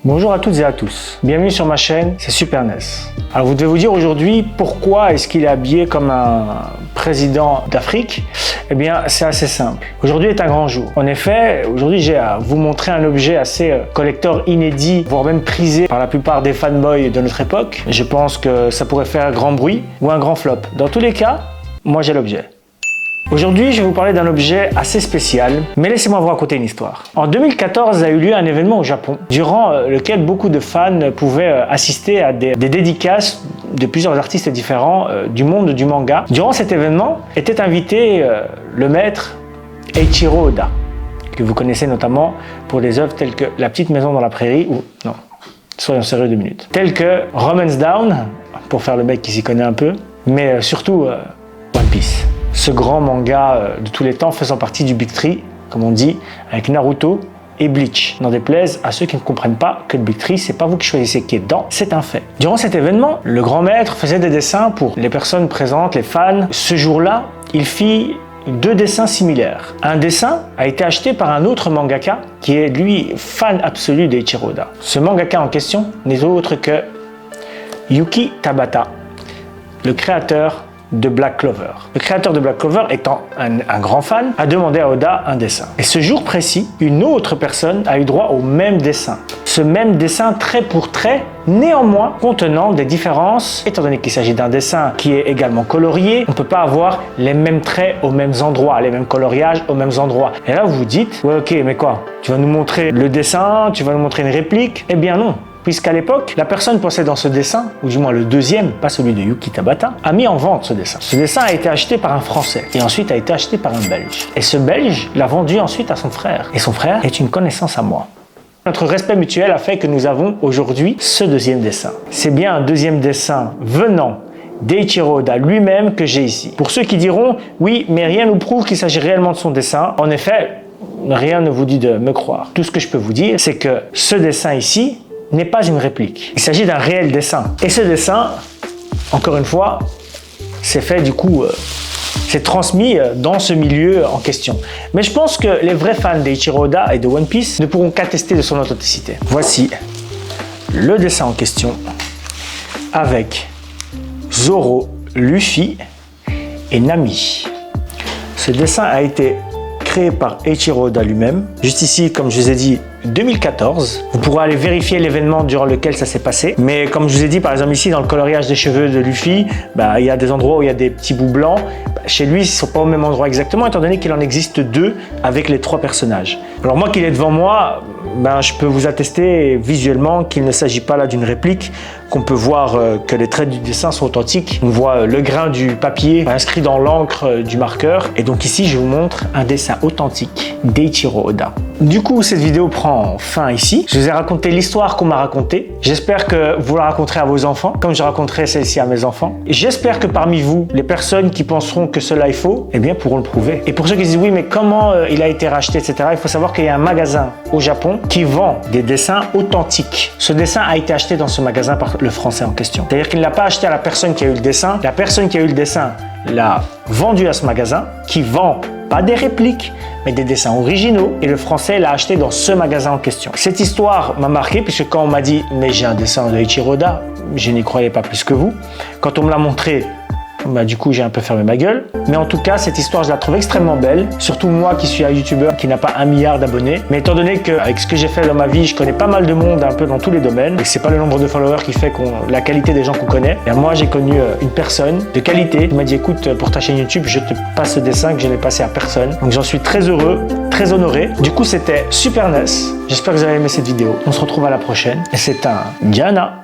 Bonjour à toutes et à tous, bienvenue sur ma chaîne, c'est Super NES. Alors vous devez vous dire aujourd'hui pourquoi est-ce qu'il est habillé comme un président d'Afrique. Eh bien c'est assez simple, aujourd'hui est un grand jour. En effet, aujourd'hui j'ai à vous montrer un objet assez collector inédit, voire même prisé par la plupart des fanboys de notre époque. Je pense que ça pourrait faire un grand bruit ou un grand flop. Dans tous les cas, moi j'ai l'objet. Aujourd'hui, je vais vous parler d'un objet assez spécial, mais laissez-moi vous raconter une histoire. En 2014 a eu lieu un événement au Japon, durant lequel beaucoup de fans pouvaient assister à des dédicaces de plusieurs artistes différents du monde du manga. Durant cet événement était invité le maître Eiichiro Oda, que vous connaissez notamment pour des œuvres telles que La Petite Maison dans la Prairie ou, non, soyons sérieux 2 minutes, telles que Romance Down, pour faire le mec qui s'y connaît un peu, mais surtout One Piece. Ce grand manga de tous les temps faisant partie du Big Three, comme on dit, avec Naruto et Bleach. N'en déplaise à ceux qui ne comprennent pas que le Big Three, c'est pas vous qui choisissez qui est dedans, c'est un fait. Durant cet événement, le grand maître faisait des dessins pour les personnes présentes, les fans. Ce jour-là, il fit 2 dessins similaires. Un dessin a été acheté par un autre mangaka qui est lui fan absolu d'Eiichiro Oda. Ce mangaka en question n'est autre que Yuki Tabata, le créateur de Black Clover. Le créateur de Black Clover, étant un grand fan, a demandé à Oda un dessin. Et ce jour précis, une autre personne a eu droit au même dessin. Ce même dessin trait pour trait, néanmoins contenant des différences. Étant donné qu'il s'agit d'un dessin qui est également colorié, on ne peut pas avoir les mêmes traits aux mêmes endroits, les mêmes coloriages aux mêmes endroits. Et là, vous vous dites, ouais ok, mais quoi? Tu vas nous montrer le dessin, tu vas nous montrer une réplique? Eh bien non. Puisqu'à l'époque, la personne possédant ce dessin, ou du moins le deuxième, pas celui de Yuki Tabata, a mis en vente ce dessin. Ce dessin a été acheté par un Français et ensuite a été acheté par un Belge. Et ce Belge l'a vendu ensuite à son frère. Et son frère est une connaissance à moi. Notre respect mutuel a fait que nous avons aujourd'hui ce deuxième dessin. C'est bien un deuxième dessin venant d'Eiichiro Oda lui-même que j'ai ici. Pour ceux qui diront, oui, mais rien nous prouve qu'il s'agit réellement de son dessin, en effet, rien ne vous dit de me croire. Tout ce que je peux vous dire, c'est que ce dessin ici n'est pas une réplique. Il s'agit d'un réel dessin. Et ce dessin, encore une fois, c'est fait du coup, c'est transmis dans ce milieu en question. Mais je pense que les vrais fans d'Eiichiro Oda et de One Piece ne pourront qu'attester de son authenticité. Voici le dessin en question avec Zoro, Luffy et Nami. Ce dessin a été créé par Eiichiro Oda lui-même. Juste ici, comme je vous ai dit, 2014. Vous pourrez aller vérifier l'événement durant lequel ça s'est passé. Mais comme je vous ai dit, par exemple ici, dans le coloriage des cheveux de Luffy, il y a des endroits où il y a des petits bouts blancs. Chez lui, ils ne sont pas au même endroit exactement, étant donné qu'il en existe 2 avec les 3 personnages. Alors moi qu'il est devant moi, je peux vous attester visuellement qu'il ne s'agit pas là d'une réplique, qu'on peut voir que les traits du dessin sont authentiques. On voit le grain du papier inscrit dans l'encre du marqueur. Et donc ici, je vous montre un dessin authentique d'Eiichiro Oda. Du coup, cette vidéo prend fin ici. Je vous ai raconté l'histoire qu'on m'a racontée. J'espère que vous la raconterez à vos enfants, comme je raconterai celle-ci à mes enfants. J'espère que parmi vous, les personnes qui penseront que cela est faux, eh bien, pourront le prouver. Et pour ceux qui disent, oui, mais comment il a été racheté, etc., il faut savoir qu'il y a un magasin au Japon qui vend des dessins authentiques. Ce dessin a été acheté dans ce magasin par le Français en question. C'est-à-dire qu'il ne l'a pas acheté à la personne qui a eu le dessin. La personne qui a eu le dessin l'a vendu à ce magasin qui vend pas des répliques, mais des dessins originaux, et le Français l'a acheté dans ce magasin en question. Cette histoire m'a marqué, puisque quand on m'a dit « mais j'ai un dessin de Eiichiro Oda », je n'y croyais pas plus que vous. Quand on me l'a montré, du coup j'ai un peu fermé ma gueule. Mais en tout cas, cette histoire, je la trouve extrêmement belle. Surtout moi qui suis un youtubeur qui n'a pas 1 milliard d'abonnés. Mais étant donné qu'avec ce que j'ai fait dans ma vie, je connais pas mal de monde un peu dans tous les domaines. Et c'est pas le nombre de followers qui fait la qualité des gens qu'on connaît. Et moi, j'ai connu une personne de qualité qui m'a dit écoute, pour ta chaîne YouTube, je te passe ce dessin que je n'ai passé à personne. Donc j'en suis très heureux, très honoré. Du coup, c'était Super NES. J'espère que vous avez aimé cette vidéo. On se retrouve à la prochaine. Et c'est un Diana.